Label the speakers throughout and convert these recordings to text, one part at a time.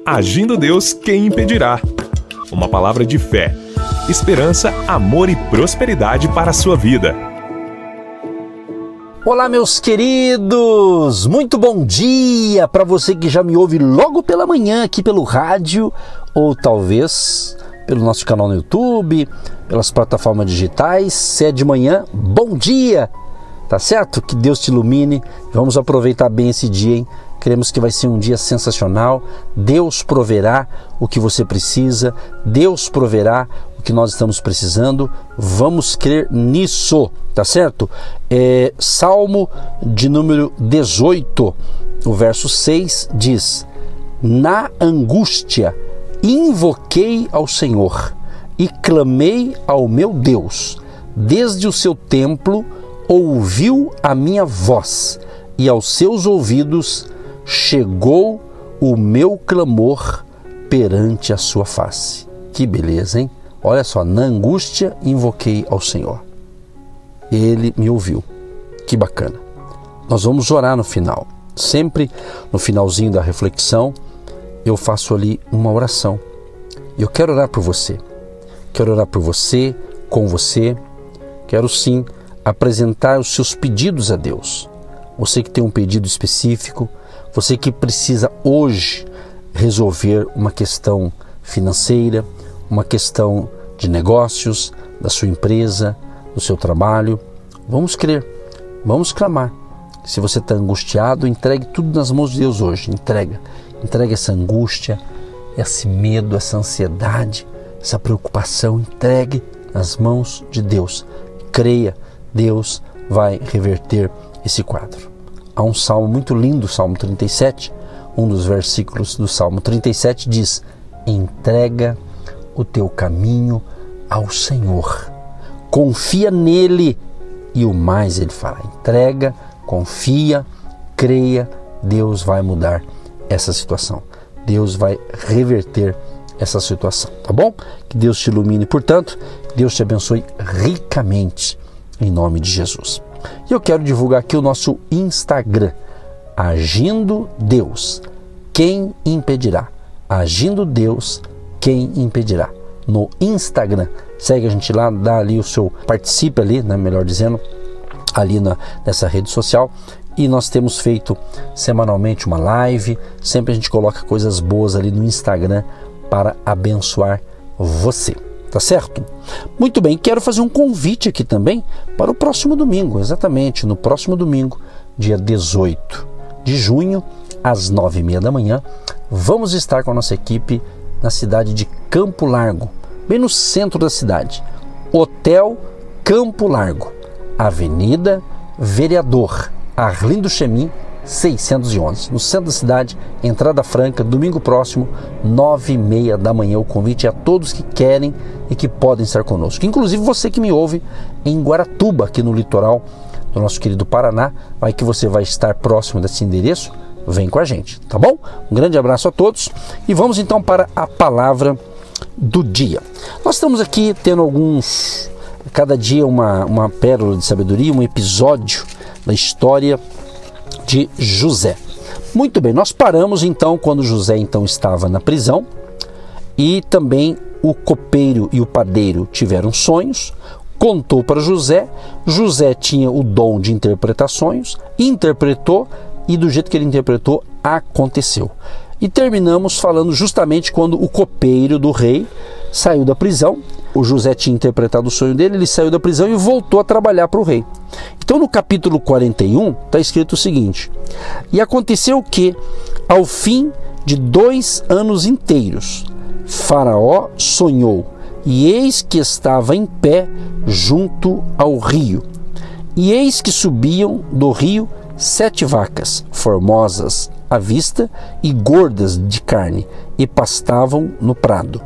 Speaker 1: Agindo Deus, quem impedirá? Uma palavra de fé, esperança, amor e prosperidade para a sua vida.
Speaker 2: Olá, meus queridos! Muito bom dia para você que já me ouve logo pela manhã aqui pelo rádio ou talvez pelo nosso canal no YouTube, pelas plataformas digitais. Se é de manhã, bom dia! Tá certo? Que Deus te ilumine. Vamos aproveitar bem esse dia, hein? Queremos que vai ser um dia sensacional. Deus proverá o que você precisa. Deus proverá o que nós estamos precisando. Vamos crer nisso, tá certo? Salmo de número 18, o verso 6 diz: Na angústia invoquei ao Senhor e clamei ao meu Deus. Desde o seu templo ouviu a minha voz e aos seus ouvidos chegou o meu clamor perante a sua face. Que beleza, hein? Olha só, na angústia invoquei ao Senhor. Ele me ouviu. Que bacana. Nós vamos orar no final. Sempre no finalzinho da reflexão, eu faço ali uma oração. Eu quero orar por você. Quero orar por você, com você. Quero sim apresentar os seus pedidos a Deus. Você que tem um pedido específico, você que precisa hoje resolver uma questão financeira, uma questão de negócios, da sua empresa, do seu trabalho. Vamos crer, vamos clamar. Se você está angustiado, entregue tudo nas mãos de Deus hoje. Entregue essa angústia, esse medo, essa ansiedade, essa preocupação. Entregue nas mãos de Deus. Creia, Deus vai reverter esse quadro. Há um salmo muito lindo, Salmo 37, um dos versículos do Salmo 37 diz: entrega o teu caminho ao Senhor, confia nele e o mais ele fará. Entrega, confia, creia, Deus vai mudar essa situação. Deus vai reverter essa situação, tá bom? Que Deus te ilumine, portanto, Deus te abençoe ricamente, em nome de Jesus. E eu quero divulgar aqui o nosso Instagram, Agindo Deus, quem impedirá? Agindo Deus, quem impedirá? No Instagram, segue a gente lá, dá ali o seu, participe ali, né, melhor dizendo, ali nessa rede social. E nós temos feito semanalmente uma live, sempre a gente coloca coisas boas ali no Instagram para abençoar você. Tá certo? Muito bem, quero fazer um convite aqui também para o próximo domingo, exatamente, no próximo domingo, dia 18 de junho, às 9h30 da manhã, vamos estar com a nossa equipe na cidade de Campo Largo, bem no centro da cidade. Hotel Campo Largo, Avenida Vereador Arlindo Chemin, 611, no centro da cidade, entrada franca, domingo próximo, 9h30 da manhã. O convite é a todos que querem e que podem estar conosco. Inclusive você que me ouve em Guaratuba, aqui no litoral do nosso querido Paraná, vai que você vai estar próximo desse endereço, vem com a gente, tá bom? Um grande abraço a todos e vamos então para a palavra do dia. Nós estamos aqui tendo cada dia uma pérola de sabedoria, um episódio da história de José. Muito bem, nós paramos então quando José então estava na prisão e também o copeiro e o padeiro tiveram sonhos, contou para José, José tinha o dom de interpretar sonhos, interpretou e do jeito que ele interpretou aconteceu. E terminamos falando justamente quando o copeiro do rei saiu da prisão. O José tinha interpretado o sonho dele, ele saiu da prisão e voltou a trabalhar para o rei. Então no capítulo 41 está escrito o seguinte: e aconteceu que, ao fim de 2 anos inteiros, Faraó sonhou, e eis que estava em pé junto ao rio. E eis que subiam do rio 7 vacas, formosas à vista e gordas de carne, e pastavam no prado.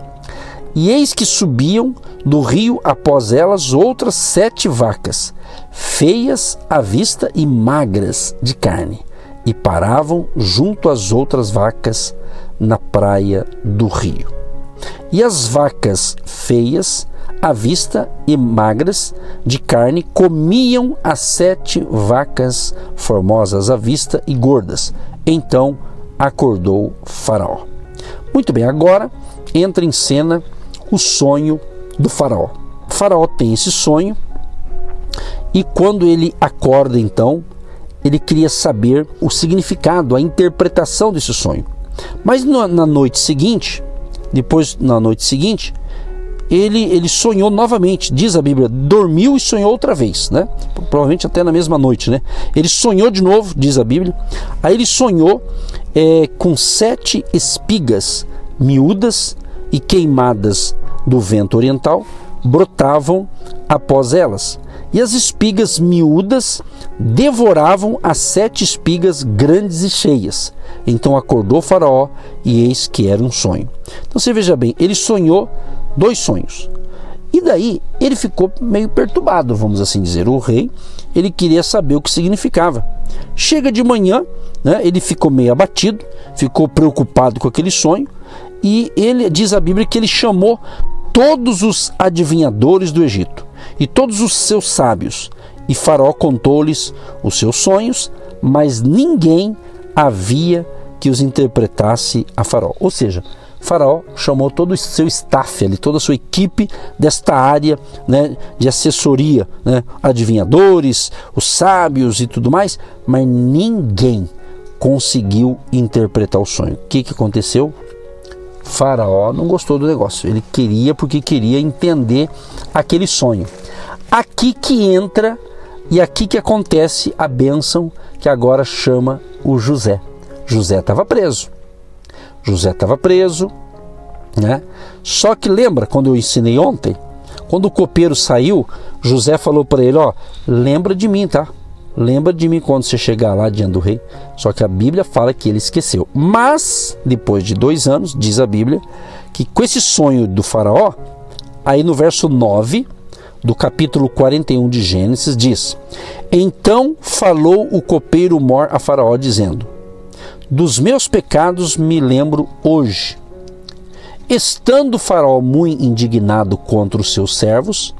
Speaker 2: E eis que subiam do rio após elas outras 7 vacas, feias à vista e magras de carne, e paravam junto às outras vacas na praia do rio. E as vacas feias à vista e magras de carne comiam as 7 vacas formosas à vista e gordas. Então acordou Faraó. Muito bem, agora entra em cena o sonho do faraó. O faraó tem esse sonho e quando ele acorda, então, ele queria saber o significado, a interpretação desse sonho. Mas na noite seguinte, ele sonhou novamente, diz a Bíblia, dormiu e sonhou outra vez, né? Provavelmente até na mesma noite, né? Ele sonhou de novo, diz a Bíblia. Aí ele sonhou com 7 espigas miúdas e queimadas do vento oriental brotavam após elas. E as espigas miúdas devoravam as 7 espigas grandes e cheias. Então acordou o faraó e eis que era um sonho. Então você veja bem, ele sonhou 2 sonhos. E daí ele ficou meio perturbado, vamos assim dizer. O rei, ele queria saber o que significava. Chega de manhã, né, ele ficou meio abatido, ficou preocupado com aquele sonho. E ele diz a Bíblia que ele chamou todos os adivinhadores do Egito e todos os seus sábios. E Faraó contou-lhes os seus sonhos, mas ninguém havia que os interpretasse a Faraó. Ou seja, Faraó chamou todo o seu staff ali, toda a sua equipe desta área, né, de assessoria, né, adivinhadores, os sábios e tudo mais, mas ninguém conseguiu interpretar o sonho. O que aconteceu? Faraó não gostou do negócio. Ele queria entender aquele sonho. Aqui que entra e aqui que acontece a bênção que agora chama o José. José estava preso. Né? Só que lembra quando eu ensinei ontem? Quando o copeiro saiu, José falou para ele, lembra de mim, tá? Lembra de mim quando você chegar lá diante do rei. Só que a Bíblia fala que ele esqueceu. Mas, depois de 2 anos, diz a Bíblia, que com esse sonho do faraó, aí no verso 9 do capítulo 41 de Gênesis, diz: Então falou o copeiro mor a faraó, dizendo: Dos meus pecados me lembro hoje. Estando o faraó muito indignado contra os seus servos,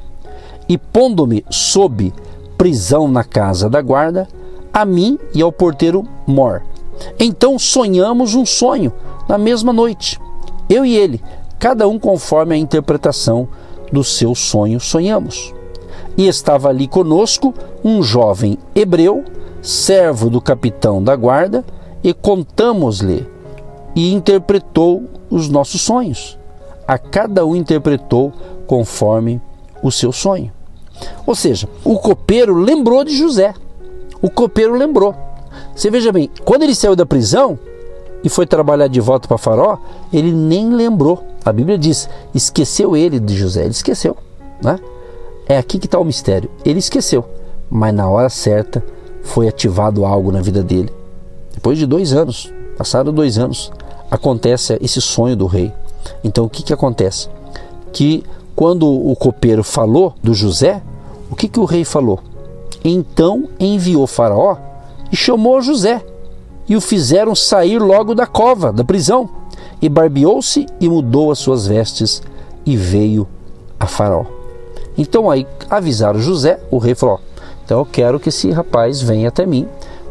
Speaker 2: e pondo-me sob prisão na casa da guarda, a mim e ao porteiro mor. Então sonhamos um sonho na mesma noite, eu e ele, cada um conforme a interpretação do seu sonho sonhamos. E estava ali conosco um jovem hebreu, servo do capitão da guarda, e contamos-lhe, e interpretou os nossos sonhos. A cada um interpretou conforme o seu sonho. Ou seja, o copeiro lembrou de José. O copeiro lembrou. Você veja bem, quando ele saiu da prisão e foi trabalhar de volta para Faraó, ele nem lembrou. A Bíblia diz, esqueceu ele de José. Ele esqueceu, né? É aqui que está o mistério. Ele esqueceu, mas na hora certa foi ativado algo na vida dele. Depois de 2 anos, passaram 2 anos, acontece esse sonho do rei. Então o que acontece? Que quando o copeiro falou do José, o que o rei falou? Então enviou Faraó e chamou José, e o fizeram sair logo da cova, da prisão, e barbeou-se e mudou as suas vestes, e veio a Faraó. Então aí avisaram José, o rei falou, então eu quero que esse rapaz venha até mim,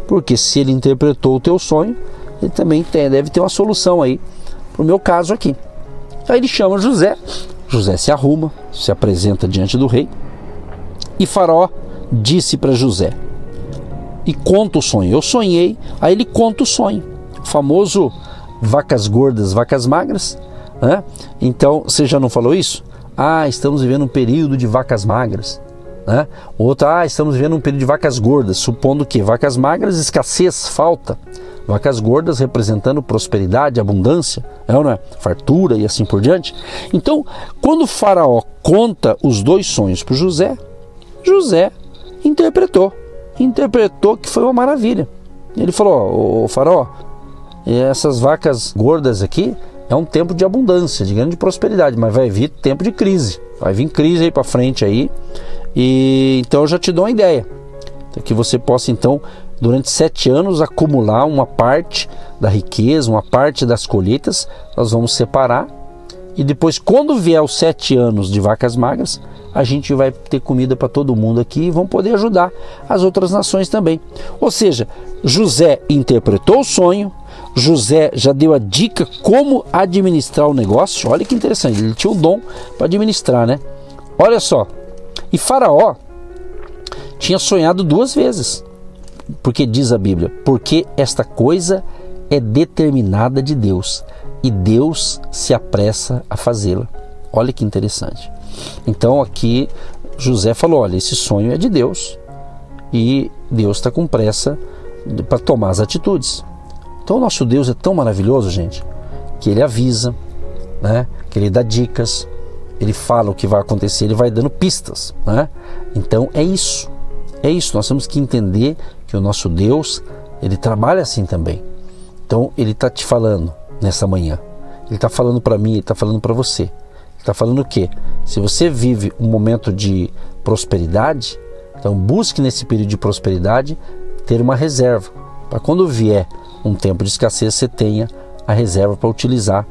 Speaker 2: porque se ele interpretou o teu sonho, ele também deve ter uma solução aí para o meu caso aqui. Aí ele chama José, José se arruma, se apresenta diante do rei, e Faraó disse para José, e conta o sonho. Eu sonhei, aí ele conta o sonho, o famoso vacas gordas, vacas magras, né? Então, você já não falou isso? Estamos vivendo um período de vacas magras, né? Outro, estamos vivendo um período de vacas gordas, supondo que vacas magras, escassez, falta. Vacas gordas representando prosperidade, abundância, não é? Fartura e assim por diante. Então, quando o Faraó conta os 2 sonhos para José, José interpretou que foi uma maravilha. Ele falou, ô Faraó, essas vacas gordas aqui é um tempo de abundância, de grande prosperidade, mas vai vir tempo de crise, vai vir crise aí para frente aí, e então eu já te dou uma ideia, que você possa então durante 7 anos acumular uma parte da riqueza, uma parte das colheitas, nós vamos separar, e depois quando vier os 7 anos de vacas magras, a gente vai ter comida para todo mundo aqui e vão poder ajudar as outras nações também. Ou seja, José interpretou o sonho, José já deu a dica como administrar o negócio. Olha que interessante, ele tinha o dom para administrar, né? Olha só, e Faraó tinha sonhado 2 vezes, porque diz a Bíblia, porque esta coisa é determinada de Deus e Deus se apressa a fazê-la. Olha que interessante. Então aqui José falou, olha, esse sonho é de Deus e Deus está com pressa para tomar as atitudes. Então o nosso Deus é tão maravilhoso, gente, que Ele avisa, né? Que Ele dá dicas, Ele fala o que vai acontecer, Ele vai dando pistas, né? Então é isso, nós temos que entender que o nosso Deus, Ele trabalha assim também. Então Ele está te falando nessa manhã, Ele está falando para mim, Ele está falando para você. Ele está falando o quê? Se você vive um momento de prosperidade, então busque nesse período de prosperidade ter uma reserva, para quando vier um tempo de escassez, você tenha a reserva para utilizar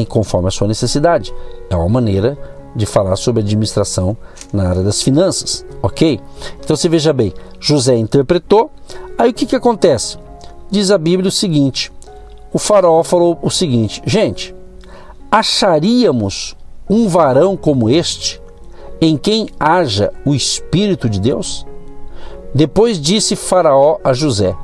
Speaker 2: conforme a sua necessidade. É uma maneira de falar sobre administração na área das finanças, ok? Então você veja bem, José interpretou, aí o que acontece? Diz a Bíblia o seguinte, o faraó falou o seguinte, gente, acharíamos um varão como este, em quem haja o Espírito de Deus? Depois disse Faraó a José,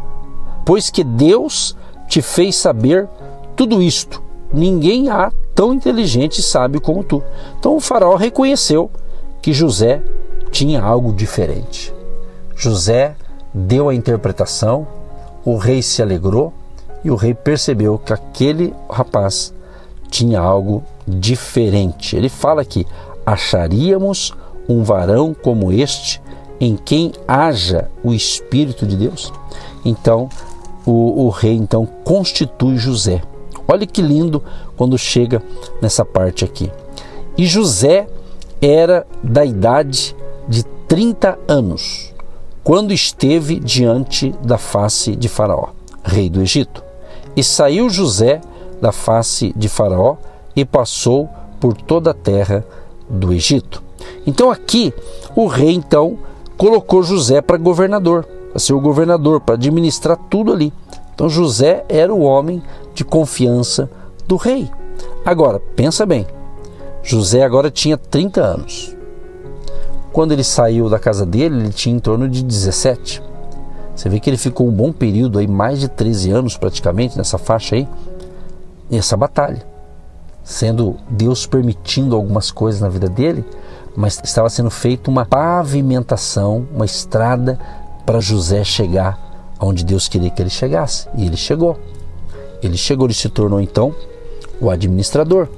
Speaker 2: pois que Deus te fez saber tudo isto, ninguém há tão inteligente e sábio como tu. Então o faraó reconheceu que José tinha algo diferente. José deu a interpretação, o rei se alegrou e o rei percebeu que aquele rapaz tinha algo diferente. Ele fala aqui, acharíamos um varão como este, em quem haja o Espírito de Deus? Então o rei então constitui José. Olha que lindo quando chega nessa parte aqui. E José era da idade de 30 anos, quando esteve diante da face de Faraó, rei do Egito. E saiu José da face de Faraó e passou por toda a terra do Egito. Então aqui o rei então colocou José para governador, para ser o governador, para administrar tudo ali. Então José era o homem de confiança do rei. Agora, pensa bem, José agora tinha 30 anos. Quando ele saiu da casa dele, ele tinha em torno de 17. Você vê que ele ficou um bom período, aí, mais de 13 anos praticamente, nessa faixa aí, nessa batalha. Sendo Deus permitindo algumas coisas na vida dele, mas estava sendo feita uma pavimentação, uma estrada para José chegar onde Deus queria que ele chegasse. E ele chegou. Ele se tornou então o administrador,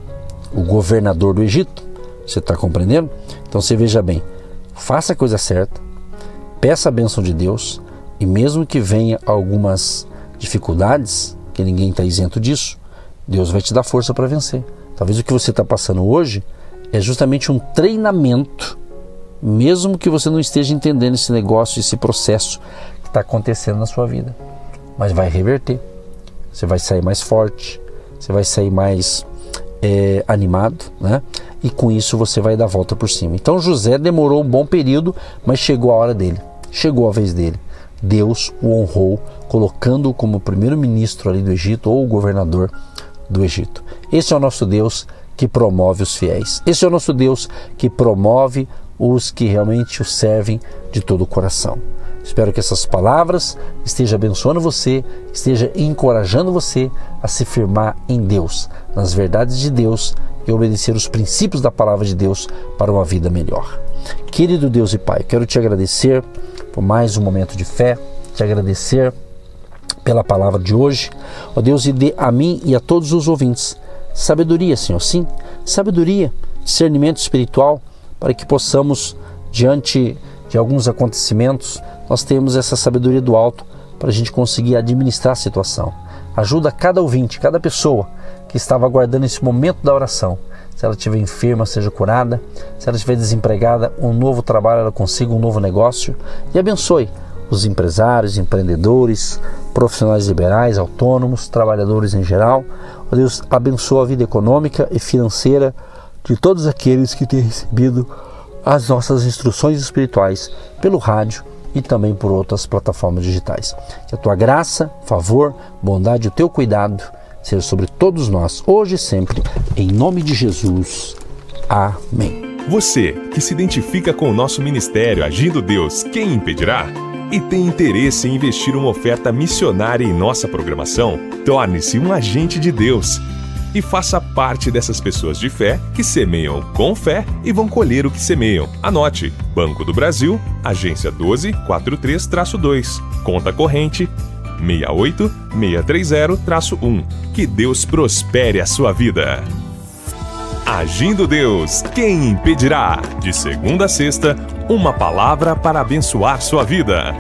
Speaker 2: o governador do Egito. Você está compreendendo? Então você veja bem, faça a coisa certa, peça a bênção de Deus, e mesmo que venha algumas dificuldades, que ninguém está isento disso, Deus vai te dar força para vencer. Talvez o que você está passando hoje é justamente um treinamento, mesmo que você não esteja entendendo esse negócio, esse processo que está acontecendo na sua vida. Mas vai reverter. Você vai sair mais forte, você vai sair mais animado, né? E com isso você vai dar a volta por cima. Então José demorou um bom período, mas chegou a hora dele, chegou a vez dele. Deus o honrou, colocando-o como primeiro-ministro ali do Egito, ou governador do Egito. Esse é o nosso Deus que promove os fiéis. Esse é o nosso Deus que promove os que realmente o servem de todo o coração. Espero que essas palavras estejam abençoando você, esteja encorajando você a se firmar em Deus, nas verdades de Deus, e obedecer os princípios da palavra de Deus para uma vida melhor. Querido Deus e Pai, quero te agradecer por mais um momento de fé, te agradecer pela palavra de hoje. Ó Deus, e dê a mim e a todos os ouvintes sabedoria, Senhor, sim, sabedoria, discernimento espiritual, para que possamos, diante de alguns acontecimentos, nós temos essa sabedoria do alto para a gente conseguir administrar a situação. Ajuda cada ouvinte, cada pessoa que estava aguardando esse momento da oração. Se ela estiver enferma, seja curada. Se ela estiver desempregada, um novo trabalho, ela consiga um novo negócio. E abençoe os empresários, empreendedores, profissionais liberais, autônomos, trabalhadores em geral. Ó Deus, abençoa a vida econômica e financeira de todos aqueles que têm recebido as nossas instruções espirituais pelo rádio e também por outras plataformas digitais. Que a tua graça, favor, bondade e o teu cuidado seja sobre todos nós, hoje e sempre, em nome de Jesus. Amém.
Speaker 1: Você que se identifica com o nosso ministério Agindo Deus, quem impedirá? E tem interesse em investir uma oferta missionária em nossa programação? Torne-se um agente de Deus e faça parte dessas pessoas de fé que semeiam com fé e vão colher o que semeiam. Anote: Banco do Brasil, agência 12432-2, conta corrente 68630-1. Que Deus prospere a sua vida. Agindo Deus, quem impedirá? De segunda a sexta, uma palavra para abençoar sua vida.